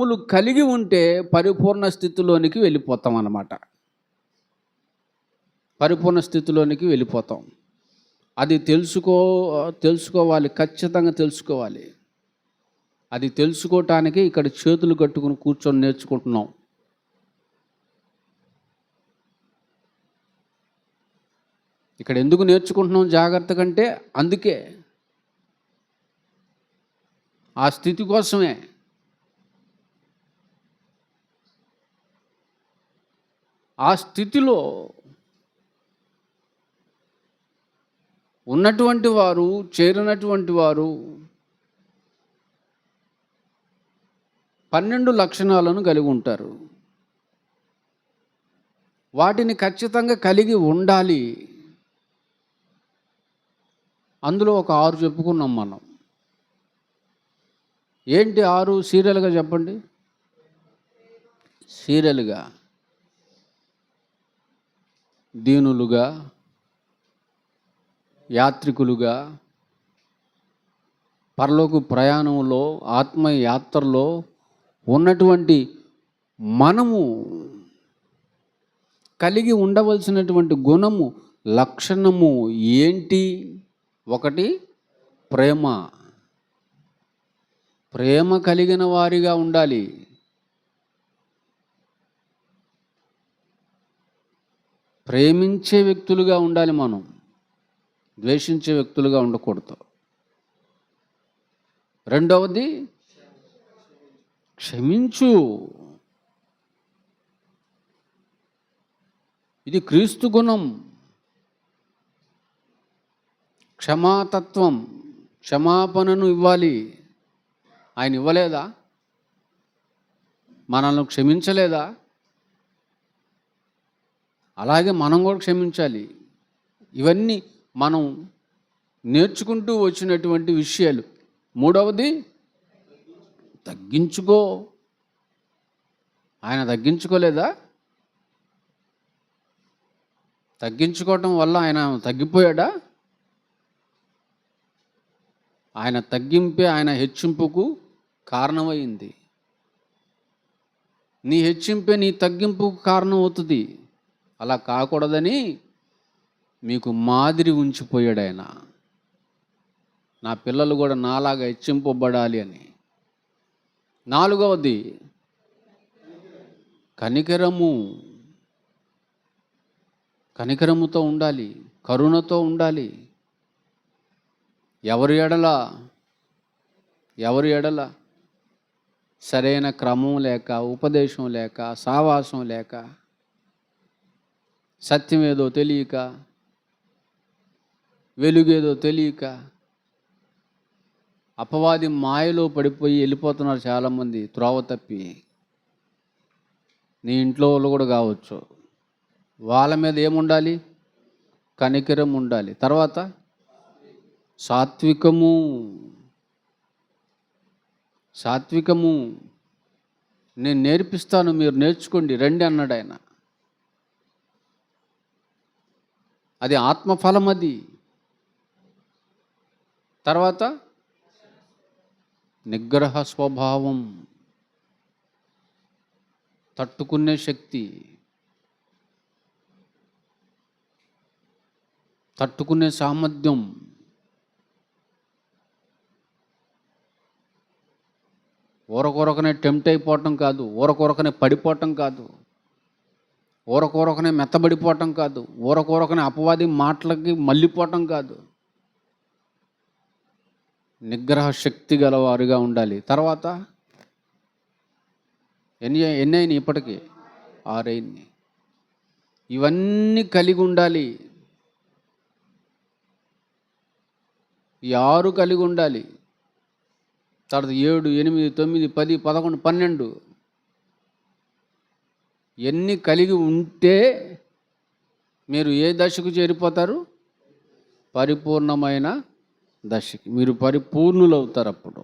గుణములు కలిగి ఉంటే పరిపూర్ణ స్థితిలోనికి వెళ్ళిపోతాం అన్నమాట. పరిపూర్ణ స్థితిలోనికి వెళ్ళిపోతాం. అది తెలుసుకోవాలి, ఖచ్చితంగా తెలుసుకోవాలి. అది తెలుసుకోవటానికి ఇక్కడ చేతులు కట్టుకుని కూర్చొని నేర్చుకుంటున్నాం. ఇక్కడ ఎందుకు నేర్చుకుంటున్నాం జాగ్రత్తగా అంటే అందుకే, ఆ స్థితి కోసమే. ఆ స్థితిలో ఉన్నటువంటి వారు, చేరినటువంటి వారు 12 లక్షణాలను కలిగి ఉంటారు. వాటిని ఖచ్చితంగా కలిగి ఉండాలి. అందులో ఒక 6 చెప్పుకున్నాం మనం. ఏంటి 6? సీరియల్గా చెప్పండి. సీరియల్గా దీనులుగా, యాత్రికులుగా, పరలోక ప్రయాణంలో, ఆత్మయాత్రలో ఉన్నటువంటి మనము కలిగి ఉండవలసినటువంటి గుణము, లక్షణము ఏంటి? 1 ప్రేమ. ప్రేమ కలిగిన వారిగా ఉండాలి. ప్రేమించే వ్యక్తులుగా ఉండాలి మనం, ద్వేషించే వ్యక్తులుగా ఉండకూడదు. 2వది క్షమించు. ఇది క్రీస్తు గుణం. క్షమాతత్వం, క్షమాపణను ఇవ్వాలి. ఆయన ఇవ్వలేదా? మనల్ని క్షమించలేదా? అలాగే మనం కూడా క్షమించాలి. ఇవన్నీ మనం నేర్చుకుంటూ వచ్చినటువంటి విషయాలు. 3వది తగ్గించుకో. ఆయన తగ్గించుకోలేదా? తగ్గించుకోవటం వల్ల ఆయన తగ్గిపోయాడా? ఆయన తగ్గింపే ఆయన హెచ్చింపుకు కారణమైంది. నీ హెచ్చింపే నీ తగ్గింపుకు కారణం అవుతుంది. అలా కాకూడదని మీకు మాదిరి ఉంచిపోయాడు ఆయన. నా పిల్లలు కూడా నాలాగా హెచ్చింపబడాలి అని. 4వది కనికరము. కనికరముతో ఉండాలి, కరుణతో ఉండాలి. ఎవరి ఎడల సరైన క్రమం లేక, ఉపదేశం లేక, సావాసం లేక, సత్యమేదో తెలియక, వెలుగేదో తెలియక అపవాది మాయలో పడిపోయి వెళ్ళిపోతున్నారు చాలామంది, త్రోవ తప్పి. నీ ఇంట్లో వాళ్ళు కూడా కావచ్చు. వాళ్ళ మీద ఏముండాలి? కనికరం ఉండాలి. తర్వాత సాత్వికము. సాత్వికము నేను నేర్పిస్తాను, మీరు నేర్చుకోండి రండి అన్నాడు ఆయన. అది ఆత్మఫలం. అది తర్వాత నిగ్రహ స్వభావం, తట్టుకునే శక్తి, తట్టుకునే సామర్థ్యం. ఊరకొరకనే టెంప్ట్ అయిపోవటం కాదు, ఊరకొరకనే పడిపోవటం కాదు, ఊరకొరకనే మెత్తబడిపోవటం కాదు, ఊరకొరకనే అపవాది మాటలకి మళ్ళీపోవటం కాదు. నిగ్రహ శక్తి గలవారుగా ఉండాలి. తర్వాత ఎన్నైనా ఇప్పటికీ 6 అయింది. ఇవన్నీ కలిగి ఉండాలి. ఈ 6 కలిగి ఉండాలి. తర్వాత 7, 8, 9, 10, 11, 12 ఎన్ని కలిగి ఉంటే మీరు ఏ దశకు చేరిపోతారు? పరిపూర్ణమైన దశకి. మీరు పరిపూర్ణులు అవుతారు అప్పుడు.